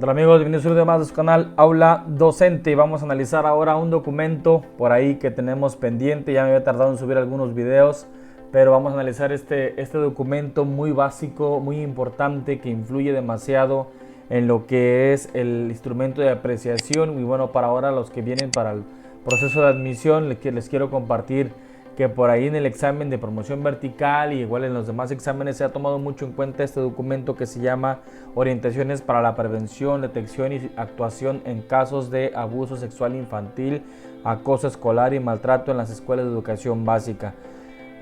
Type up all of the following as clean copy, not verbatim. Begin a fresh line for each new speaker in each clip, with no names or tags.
Hola amigos? Bienvenidos un día más a su canal Aula Docente. Vamos a analizar ahora un documento por ahí que tenemos pendiente. Ya me había tardado en subir algunos videos, pero vamos a analizar este documento muy básico, muy importante, que influye demasiado en lo que es el instrumento de apreciación. Y bueno, para ahora los que vienen para el proceso de admisión, les quiero compartir que por ahí en el examen de promoción vertical y igual en los demás exámenes se ha tomado mucho en cuenta este documento que se llama Orientaciones para la prevención, detección y actuación en casos de abuso sexual infantil, acoso escolar y maltrato en las escuelas de educación básica.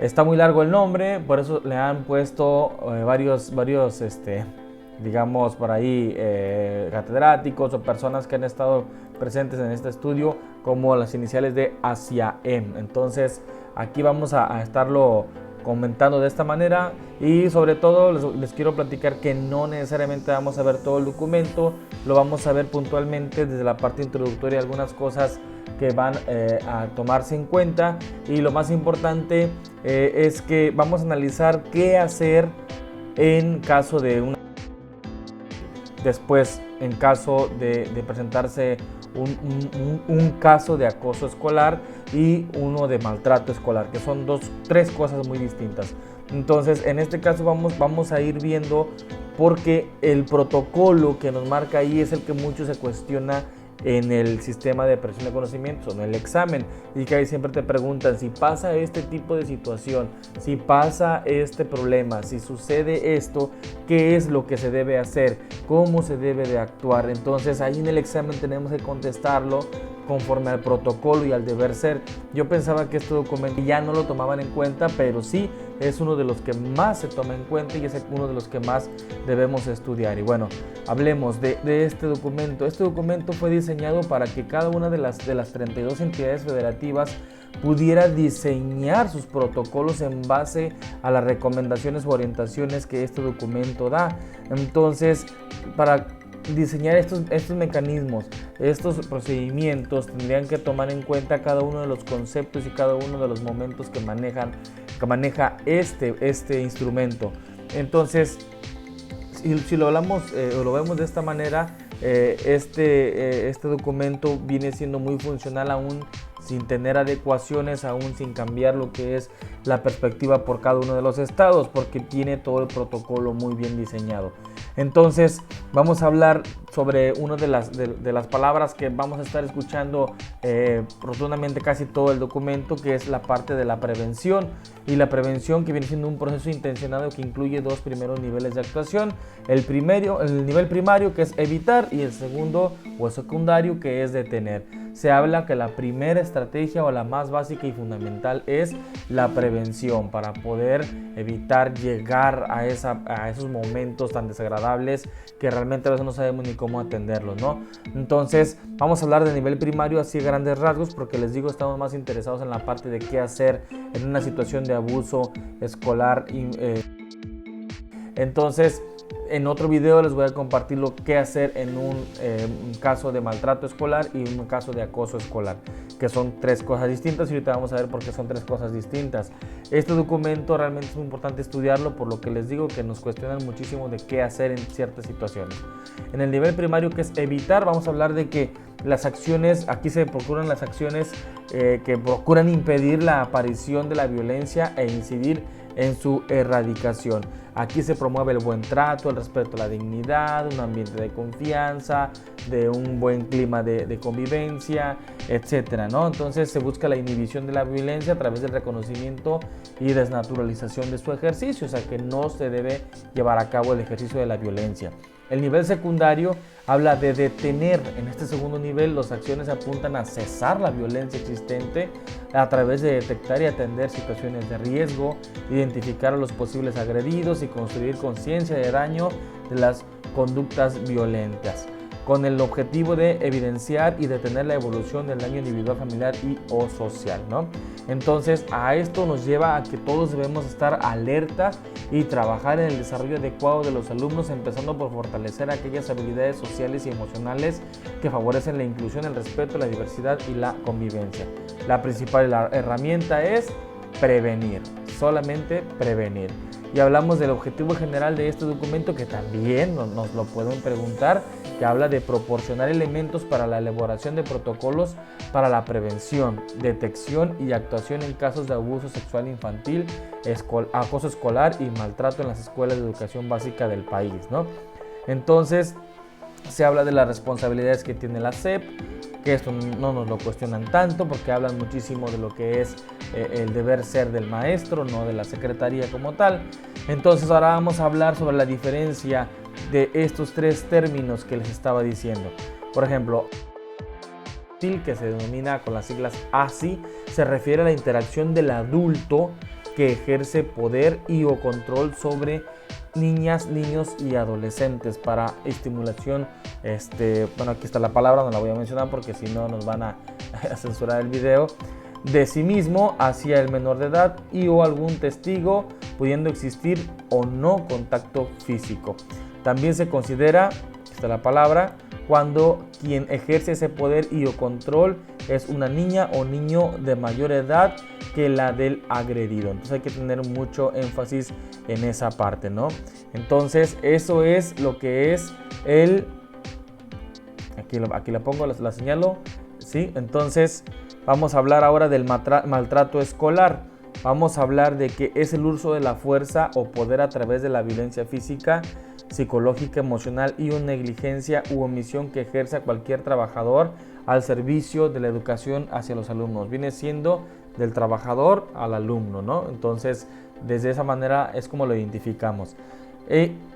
Está muy largo el nombre, por eso le han puesto varios digamos por ahí catedráticos o personas que han estado presentes en este estudio como las iniciales de ASIA-M. Entonces aquí vamos a estarlo comentando de esta manera y sobre todo les quiero platicar que no necesariamente vamos a ver todo el documento, lo vamos a ver puntualmente desde la parte introductoria, algunas cosas que van a tomarse en cuenta, y lo más importante es que vamos a analizar qué hacer en caso de una después en caso de presentarse un caso de acoso escolar y uno de maltrato escolar, que son tres cosas muy distintas. Entonces en este caso vamos a ir viendo, porque el protocolo que nos marca ahí es el que mucho se cuestiona en el sistema de presión de conocimientos, en el examen, y que ahí siempre te preguntan si pasa este tipo de situación, si pasa este problema, si sucede esto, qué es lo que se debe hacer, cómo se debe de actuar. Entonces ahí en el examen tenemos que contestarlo conforme al protocolo y al deber ser. Yo pensaba que este documento ya no lo tomaban en cuenta, pero sí es uno de los que más se toma en cuenta y es uno de los que más debemos estudiar. Y bueno, hablemos de este documento. Este documento fue diseñado para que cada una de las 32 entidades federativas pudiera diseñar sus protocolos en base a las recomendaciones o orientaciones que este documento da. Entonces, para diseñar estos mecanismos, estos procedimientos, tendrían que tomar en cuenta cada uno de los conceptos y cada uno de los momentos que maneja este instrumento. Entonces, si lo hablamos o lo vemos de esta manera, este documento viene siendo muy funcional aún sin tener adecuaciones, aún sin cambiar lo que es la perspectiva por cada uno de los estados, porque tiene todo el protocolo muy bien diseñado. Entonces vamos a hablar sobre una de las palabras que vamos a estar escuchando rotundamente casi todo el documento, que es la parte de la prevención. Y la prevención, que viene siendo un proceso intencionado que incluye dos primeros niveles de actuación: el nivel primario, que es evitar, y el segundo o el secundario, que es detener. Se habla que la primera estrategia o la más básica y fundamental es la prevención, para poder evitar llegar a esos momentos tan desagradables que realmente a veces no sabemos ni cómo atenderlos, ¿no? Entonces vamos a hablar de nivel primario así a grandes rasgos, porque les digo, estamos más interesados en la parte de qué hacer en una situación de abuso escolar. Entonces en otro video les voy a compartir lo que hacer en un caso de maltrato escolar y un caso de acoso escolar, que son tres cosas distintas, y ahorita vamos a ver por qué son tres cosas distintas. Este documento realmente es muy importante estudiarlo, por lo que les digo que nos cuestionan muchísimo de qué hacer en ciertas situaciones. En el nivel primario, que es evitar, vamos a hablar de que las acciones, aquí se procuran las acciones que procuran impedir la aparición de la violencia e incidir en su erradicación. Aquí se promueve el buen trato, el respeto a la dignidad, un ambiente de confianza, de un buen clima de convivencia, etcétera, ¿no? Entonces se busca la inhibición de la violencia a través del reconocimiento y desnaturalización de su ejercicio, o sea que no se debe llevar a cabo el ejercicio de la violencia. El nivel secundario habla de detener. En este segundo nivel, las acciones apuntan a cesar la violencia existente a través de detectar y atender situaciones de riesgo, identificar a los posibles agredidos y construir conciencia de daño de las conductas violentas, con el objetivo de evidenciar y detener la evolución del daño individual, familiar y o social, ¿no? Entonces a esto nos lleva a que todos debemos estar alerta y trabajar en el desarrollo adecuado de los alumnos, empezando por fortalecer aquellas habilidades sociales y emocionales que favorecen la inclusión, el respeto, la diversidad y la convivencia. La principal herramienta es prevenir, solamente prevenir. y hablamos del objetivo general de este documento, que también nos lo pueden preguntar, que habla de proporcionar elementos para la elaboración de protocolos para la prevención, detección y actuación en casos de abuso sexual infantil, acoso escolar y maltrato en las escuelas de educación básica del país, ¿no? Entonces, se habla de las responsabilidades que tiene la SEP, que esto no nos lo cuestionan tanto porque hablan muchísimo de lo que es el deber ser del maestro, no de la secretaría como tal. Entonces ahora vamos a hablar sobre la diferencia de estos tres términos que les estaba diciendo. Por ejemplo, que se denomina con las siglas ASI, se refiere a la interacción del adulto que ejerce poder y o control sobre niñas, niños y adolescentes para estimulación, bueno, aquí está la palabra, no la voy a mencionar porque si no nos van a censurar el video, de sí mismo hacia el menor de edad y o algún testigo, pudiendo existir o no contacto físico. También se considera, aquí está la palabra, cuando quien ejerce ese poder y o control es una niña o niño de mayor edad que la del agredido. Entonces hay que tener mucho énfasis en esa parte, ¿no? Entonces eso es lo que es el... Aquí la pongo, la señalo, ¿sí? Entonces vamos a hablar ahora del maltrato escolar. Vamos a hablar de que es el uso de la fuerza o poder a través de la violencia física, psicológica, emocional y o negligencia u omisión que ejerza cualquier trabajador al servicio de la educación hacia los alumnos. Viene siendo del trabajador al alumno, ¿no? Entonces, desde esa manera es como lo identificamos.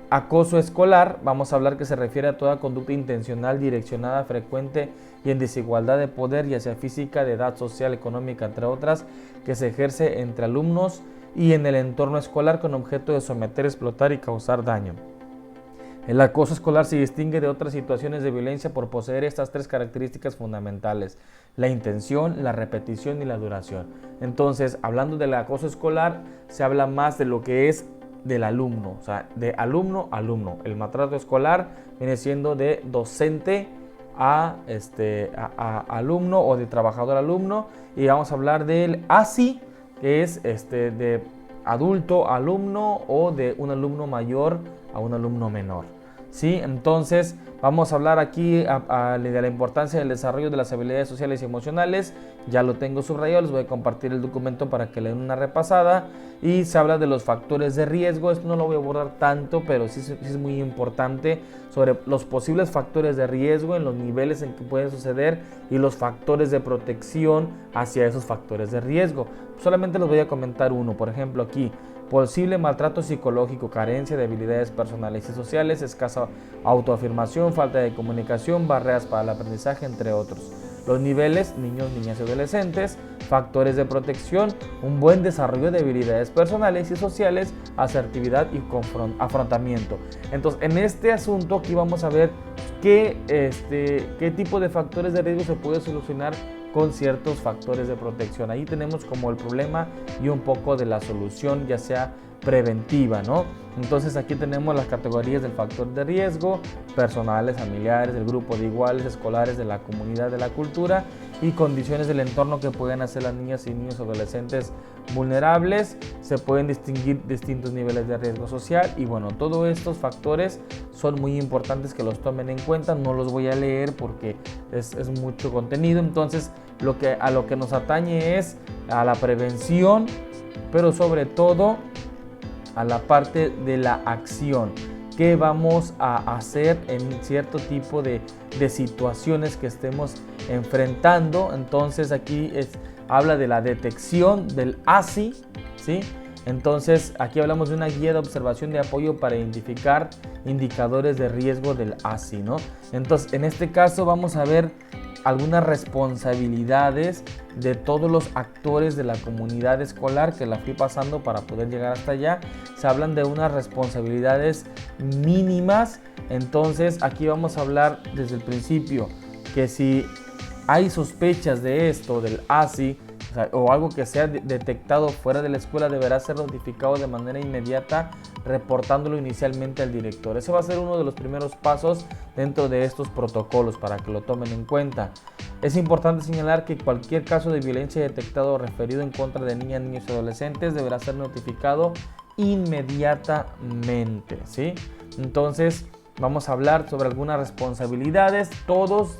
Acoso escolar, vamos a hablar que se refiere a toda conducta intencional, direccionada, frecuente y en desigualdad de poder, ya sea física, de edad social, económica, entre otras, que se ejerce entre alumnos y en el entorno escolar con objeto de someter, explotar y causar daño. El acoso escolar se distingue de otras situaciones de violencia por poseer estas tres características fundamentales: la intención, la repetición y la duración. Entonces, hablando del acoso escolar, se habla más de lo que es del alumno, o sea, de alumno a alumno. El maltrato escolar viene siendo de docente a alumno o de trabajador a alumno, y vamos a hablar del ASI, que es de adulto a alumno o de un alumno mayor a un alumno menor. ¿Sí? Entonces vamos a hablar aquí de la importancia del desarrollo de las habilidades sociales y emocionales. Ya lo tengo subrayado, les voy a compartir el documento para que le den una repasada. Y se habla de los factores de riesgo. Esto no lo voy a abordar tanto, pero sí es muy importante, sobre los posibles factores de riesgo, en los niveles en que puede suceder y los factores de protección hacia esos factores de riesgo. Solamente les voy a comentar uno. Por ejemplo, aquí: posible maltrato psicológico, carencia de habilidades personales y sociales, escasa autoafirmación, falta de comunicación, barreras para el aprendizaje, entre otros. Los niveles: niños, niñas y adolescentes. Factores de protección: un buen desarrollo de habilidades personales y sociales, asertividad y afrontamiento. Entonces, en este asunto aquí vamos a ver qué tipo de factores de riesgo se puede solucionar con ciertos factores de protección. Ahí tenemos como el problema y un poco de la solución, ya sea preventiva, ¿no? Entonces aquí tenemos las categorías del factor de riesgo: personales, familiares, del grupo de iguales, escolares, de la comunidad, de la cultura, y condiciones del entorno que pueden hacer las niñas y niños adolescentes vulnerables. Se pueden distinguir distintos niveles de riesgo social, y bueno, todos estos factores son muy importantes que los tomen en cuenta. No los voy a leer porque es mucho contenido. Entonces a lo que nos atañe es a la prevención, pero sobre todo a la parte de la acción. ¿Qué vamos a hacer en cierto tipo de situaciones que estemos enfrentando? Entonces aquí habla de la detección del ASI, ¿sí? Entonces aquí hablamos de una guía de observación de apoyo para identificar indicadores de riesgo del ASI, ¿no? Entonces en este caso vamos a ver algunas responsabilidades de todos los actores de la comunidad escolar, que la fui pasando para poder llegar hasta allá. Se hablan de unas responsabilidades mínimas. Entonces aquí vamos a hablar desde el principio que si hay sospechas de esto, del ASI, o algo que sea detectado fuera de la escuela, deberá ser notificado de manera inmediata, reportándolo inicialmente al director. Ese va a ser uno de los primeros pasos dentro de estos protocolos para que lo tomen en cuenta. Es importante señalar que cualquier caso de violencia detectado o referido en contra de niñas, niños y adolescentes deberá ser notificado inmediatamente, ¿sí? Entonces vamos a hablar sobre algunas responsabilidades. Todos,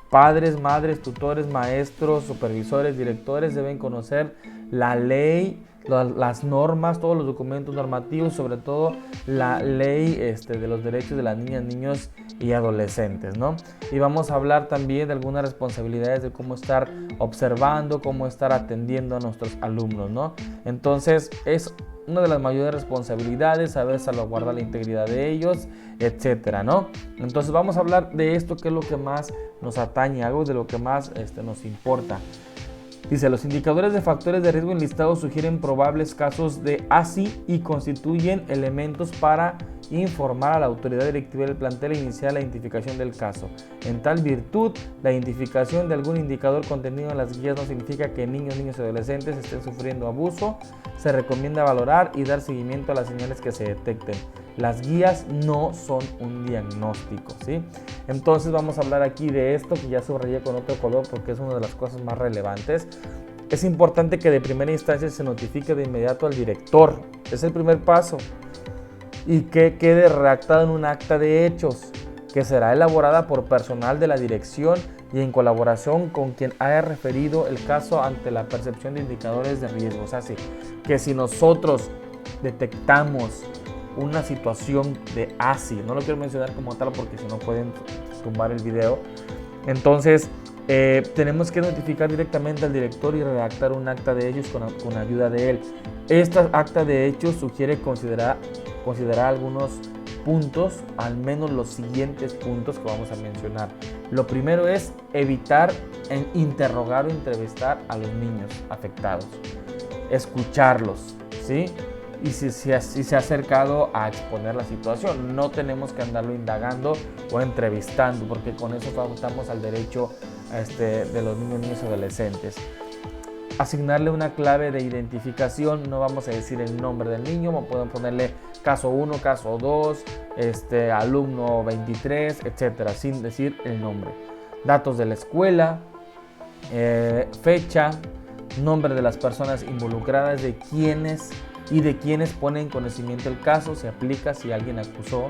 padres, madres, tutores, maestros, supervisores, directores, deben conocer la ley, las normas, todos los documentos normativos, sobre todo la ley de los derechos de las niñas, niños y adolescentes, ¿no? Y vamos a hablar también de algunas responsabilidades de cómo estar observando, cómo estar atendiendo a nuestros alumnos, ¿no? Entonces es una de las mayores responsabilidades, saber salvaguardar la integridad de ellos, etcétera, ¿no? Entonces vamos a hablar de esto, que es lo que más nos atañe, algo de lo que más nos importa. Dice, los indicadores de factores de riesgo enlistados sugieren probables casos de ASI y constituyen elementos para informar a la autoridad directiva del plantel e iniciar la identificación del caso. En tal virtud, la identificación de algún indicador contenido en las guías no significa que niños y adolescentes estén sufriendo abuso. Se recomienda valorar y dar seguimiento a las señales que se detecten. Las guías no son un diagnóstico, ¿sí? Entonces vamos a hablar aquí de esto, que ya subrayé con otro color porque es una de las cosas más relevantes. Es importante que de primera instancia se notifique de inmediato al director. Es el primer paso. Y que quede redactado en un acta de hechos, que será elaborada por personal de la dirección y en colaboración con quien haya referido el caso ante la percepción de indicadores de riesgo. O sea, sí, que si nosotros detectamos una situación de ASI, no lo quiero mencionar como tal porque si no pueden tumbar el video, entonces tenemos que notificar directamente al director y redactar un acta de hechos con ayuda de él. Esta acta de hechos sugiere considerar algunos puntos, al menos los siguientes puntos que vamos a mencionar. Lo primero es evitar interrogar o entrevistar a los niños afectados, escucharlos, ¿sí? Y si se ha acercado a exponer la situación, no tenemos que andarlo indagando o entrevistando, porque con eso faltamos al derecho de los niños y adolescentes. Asignarle una clave de identificación, no vamos a decir el nombre del niño, pueden ponerle caso 1, caso 2, alumno 23, etcétera, sin decir el nombre. Datos de la escuela, fecha, nombre de las personas involucradas, de quienes ponen en conocimiento el caso, se aplica si alguien acusó,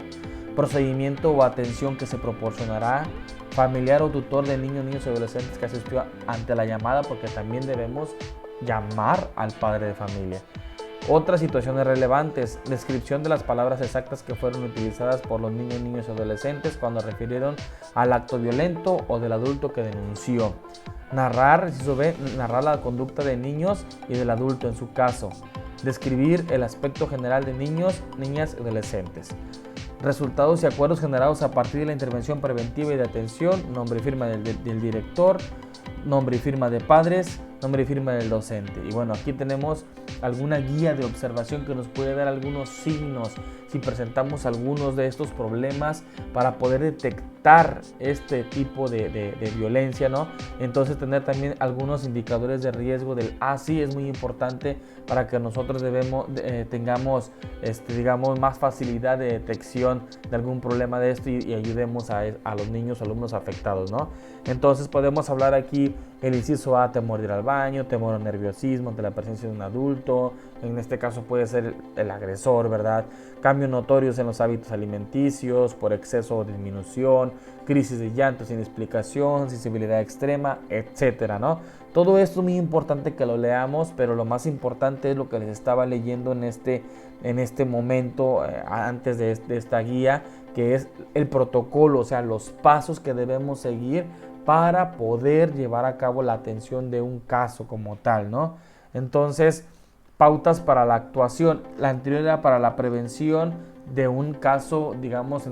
procedimiento o atención que se proporcionará, familiar o tutor de niños y adolescentes que asistió ante la llamada, porque también debemos llamar al padre de familia. Otras situaciones relevantes, descripción de las palabras exactas que fueron utilizadas por los niños y adolescentes cuando refirieron al acto violento o del adulto que denunció. Narrar la conducta de niños y del adulto en su caso. Describir el aspecto general de niños, niñas y adolescentes. Resultados y acuerdos generados a partir de la intervención preventiva y de atención, nombre y firma del director, nombre y firma de padres, nombre y firma del docente. Y bueno, aquí tenemos alguna guía de observación que nos puede dar algunos signos si presentamos algunos de estos problemas para poder detectar este tipo de violencia, ¿no? Entonces tener también algunos indicadores de riesgo del ASI es muy importante para que nosotros tengamos digamos más facilidad de detección de algún problema de esto y ayudemos a los niños o alumnos afectados, ¿no? Entonces podemos hablar aquí el inciso A, temor de ir al baño, temor o nerviosismo ante la presencia de un adulto, en este caso puede ser el agresor, ¿verdad? Cambios notorios en los hábitos alimenticios por exceso o disminución, crisis de llanto sin explicación, sensibilidad extrema, etcétera, ¿no? Todo esto es muy importante que lo leamos, pero lo más importante es lo que les estaba leyendo en este momento antes de esta guía, que es el protocolo, o sea, los pasos que debemos seguir para poder llevar a cabo la atención de un caso como tal, ¿no? Entonces, pautas para la actuación. La anterior era para la prevención de un caso, digamos,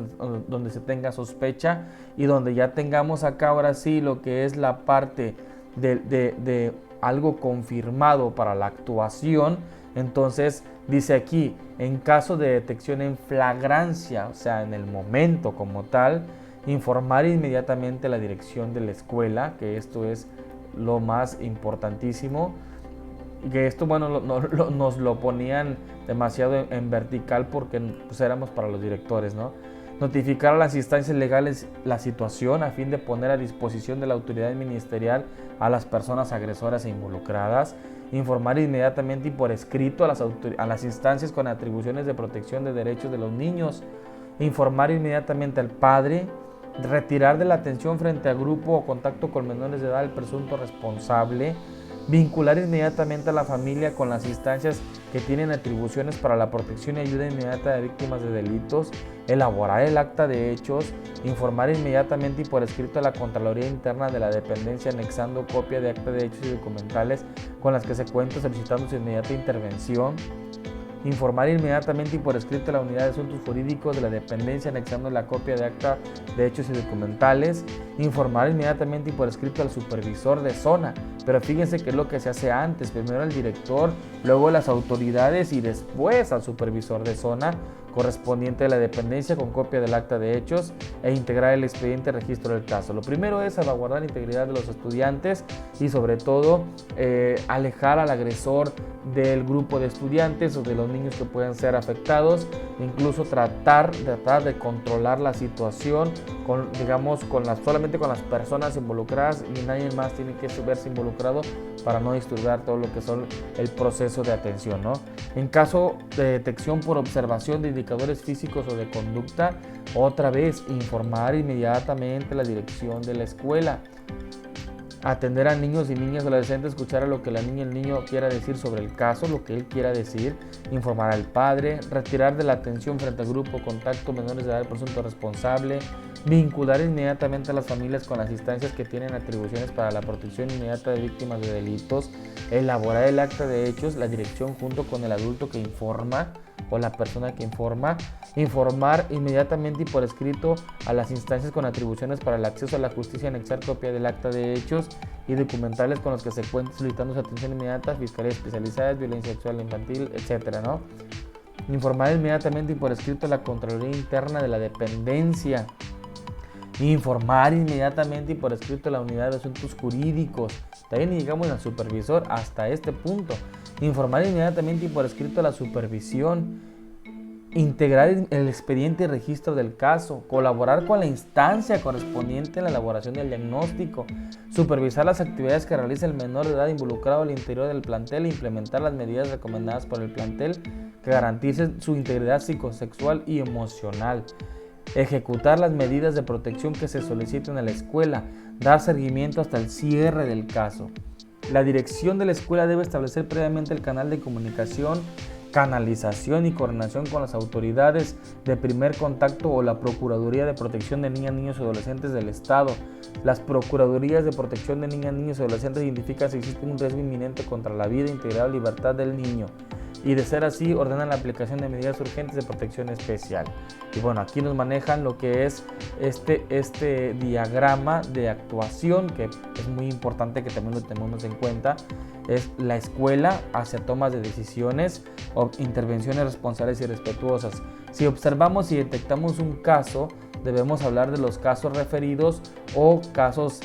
donde se tenga sospecha y donde ya tengamos acá ahora sí lo que es la parte de algo confirmado para la actuación. Entonces, dice aquí, en caso de detección en flagrancia, o sea, en el momento como tal, informar inmediatamente a la dirección de la escuela, que esto es lo más importantísimo. Y que esto, bueno, nos lo ponían demasiado en vertical porque pues, éramos para los directores, ¿no? Notificar a las instancias legales la situación a fin de poner a disposición de la autoridad ministerial a las personas agresoras e involucradas. Informar inmediatamente y por escrito a las instancias con atribuciones de protección de derechos de los niños. Informar inmediatamente al padre. Retirar de la atención frente a grupo o contacto con menores de edad el presunto responsable. Vincular inmediatamente a la familia con las instancias que tienen atribuciones para la protección y ayuda inmediata de víctimas de delitos. Elaborar el acta de hechos. Informar inmediatamente y por escrito a la Contraloría Interna de la Dependencia anexando copia de acta de hechos y documentales con las que se cuenta solicitando su inmediata intervención. Informar inmediatamente y por escrito a la Unidad de Asuntos Jurídicos de la Dependencia anexando la copia de acta de hechos y documentales. Informar inmediatamente y por escrito al supervisor de zona. Pero fíjense que es lo que se hace antes, primero al director, luego las autoridades y después al supervisor de zona correspondiente de la dependencia con copia del acta de hechos e integrar el expediente de registro del caso. Lo primero es salvaguardar la integridad de los estudiantes y sobre todo alejar al agresor del grupo de estudiantes o de los niños que puedan ser afectados, incluso tratar de controlar la situación solamente con las personas involucradas y nadie más tiene que verse involucrado para no disturbar todo lo que son el proceso de atención, ¿no? En caso de detección por observación de indicadores físicos o de conducta, otra vez informar inmediatamente a la dirección de la escuela. Atender a niños y niñas adolescentes, escuchar a lo que la niña y el niño quiera decir sobre el caso, lo que él quiera decir, informar al padre, retirar de la atención frente al grupo contacto menores de edad del presunto responsable, vincular inmediatamente a las familias con las instancias que tienen atribuciones para la protección inmediata de víctimas de delitos, elaborar el acta de hechos, la dirección junto con el adulto que informa o la persona que informa, informar inmediatamente y por escrito a las instancias con atribuciones para el acceso a la justicia, anexar copia del acta de hechos y documentales con los que se cuente solicitando su atención inmediata, fiscalía especializada, violencia sexual infantil, etcétera, ¿no? Informar inmediatamente y por escrito a la Contraloría Interna de la Dependencia. Informar inmediatamente y por escrito a la Unidad de Asuntos Jurídicos. También llegamos al supervisor hasta este punto. Informar inmediatamente y por escrito a la supervisión. Integrar el expediente y registro del caso. Colaborar con la instancia correspondiente en la elaboración del diagnóstico. Supervisar las actividades que realiza el menor de edad involucrado al interior del plantel e implementar las medidas recomendadas por el plantel que garanticen su integridad psicosexual y emocional. Ejecutar las medidas de protección que se soliciten a la escuela, dar seguimiento hasta el cierre del caso. La dirección de la escuela debe establecer previamente el canal de comunicación, canalización y coordinación con las autoridades de primer contacto o la Procuraduría de Protección de Niñas, Niños y Adolescentes del Estado. Las Procuradurías de Protección de Niñas, Niños y Adolescentes identifican si existe un riesgo inminente contra la vida, integridad o libertad del niño. Y de ser así, ordenan la aplicación de medidas urgentes de protección especial. Y bueno, aquí nos manejan lo que es este diagrama de actuación, que es muy importante que también lo tenemos en cuenta. Es la escuela hacia tomas de decisiones o intervenciones responsables y respetuosas. Si observamos y detectamos un caso, debemos hablar de los casos referidos o casos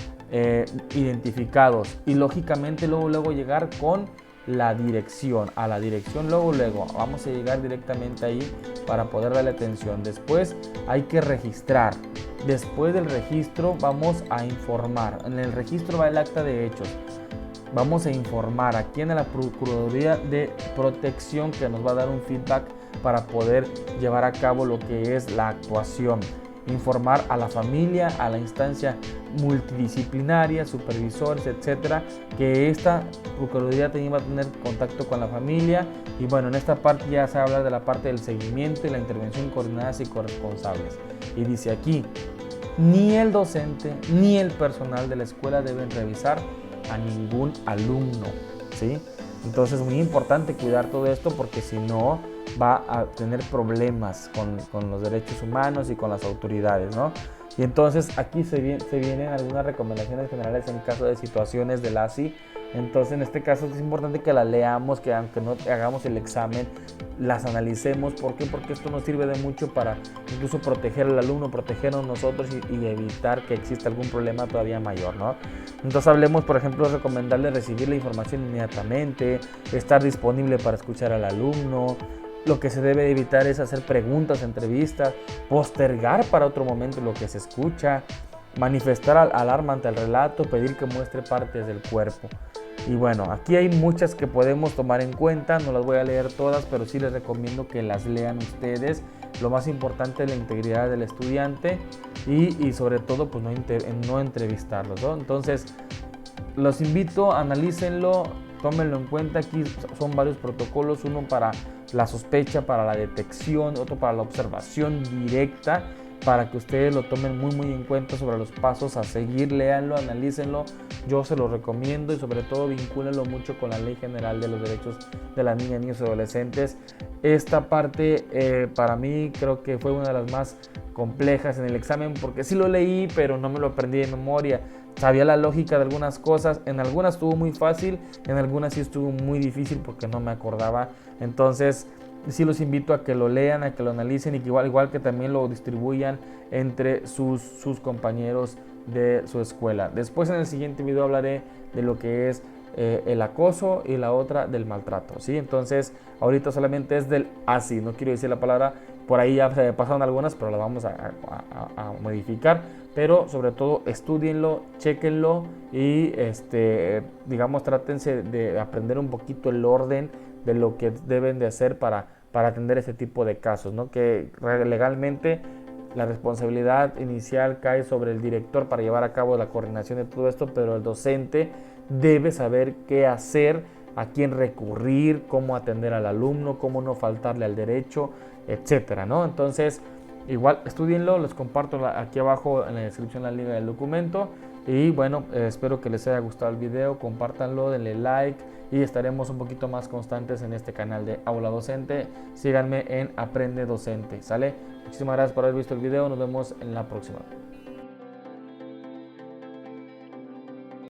identificados. Y lógicamente luego llegar con la dirección, a la dirección luego vamos a llegar directamente ahí para poder darle atención. Después hay que registrar, después del registro vamos a informar. En el registro va el acta de hechos, vamos a informar aquí en la Procuraduría de Protección que nos va a dar un feedback para poder llevar a cabo lo que es la actuación. Informar a la familia, a la instancia multidisciplinaria, supervisores, etcétera, que esta Procuraduría va a tener contacto con la familia. Y bueno, en esta parte ya se habla de la parte del seguimiento y la intervención coordinadas y corresponsables. Y dice aquí, ni el docente ni el personal de la escuela deben revisar a ningún alumno, ¿sí? Entonces es muy importante cuidar todo esto porque si no va a tener problemas con los derechos humanos y con las autoridades, ¿no? Y entonces aquí se vienen algunas recomendaciones generales en caso de situaciones del ASI. Entonces en este caso es importante que las leamos, que aunque no hagamos el examen, las analicemos. ¿Por qué? Porque esto nos sirve de mucho para incluso proteger al alumno, protegernos nosotros y evitar que exista algún problema todavía mayor, ¿no? Entonces hablemos, por ejemplo, de recomendarle recibir la información inmediatamente, estar disponible para escuchar al alumno, Lo que se debe evitar es hacer preguntas, entrevistas, postergar para otro momento lo que se escucha, manifestar alarma ante el relato, pedir que muestre partes del cuerpo. Y bueno, aquí hay muchas que podemos tomar en cuenta, no las voy a leer todas, pero sí les recomiendo que las lean ustedes. Lo más importante es la integridad del estudiante y sobre todo pues no entrevistarlos, ¿no? Entonces los invito, analícenlo, tómenlo en cuenta. Aquí son varios protocolos, uno para la sospecha, para la detección, otro para la observación directa, para que ustedes lo tomen muy en cuenta sobre los pasos a seguir. Léanlo, analícenlo, yo se lo recomiendo y sobre todo vincúlenlo mucho con la Ley General de los Derechos de las Niñas, Niños y Adolescentes. Esta parte para mí creo que fue una de las más complejas en el examen, porque sí lo leí pero no me lo aprendí de memoria. Sabía la lógica de algunas cosas, en algunas estuvo muy fácil, en algunas sí estuvo muy difícil porque no me acordaba. Entonces sí los invito a que lo lean, a que lo analicen y que igual que también lo distribuyan entre sus compañeros de su escuela. Después en el siguiente video hablaré de lo que es el acoso y la otra del maltrato, ¿sí? Entonces ahorita solamente es del así, no quiero decir la palabra, por ahí ya se pasaron algunas, pero las vamos a modificar. Pero sobre todo estudienlo, chequenlo y digamos trátense de aprender un poquito el orden de lo que deben de hacer para atender ese tipo de casos, ¿no? Que legalmente la responsabilidad inicial cae sobre el director para llevar a cabo la coordinación de todo esto, pero el docente debe saber qué hacer, a quién recurrir, cómo atender al alumno, cómo no faltarle al derecho, etcétera, ¿no? Entonces, igual, estudienlo, los comparto aquí abajo en la descripción la liga del documento. Y bueno, espero que les haya gustado el video, compártanlo, denle like y estaremos un poquito más constantes en este canal de Aula Docente. Síganme en Aprende Docente, ¿sale? Muchísimas gracias por haber visto el video, nos vemos en la próxima.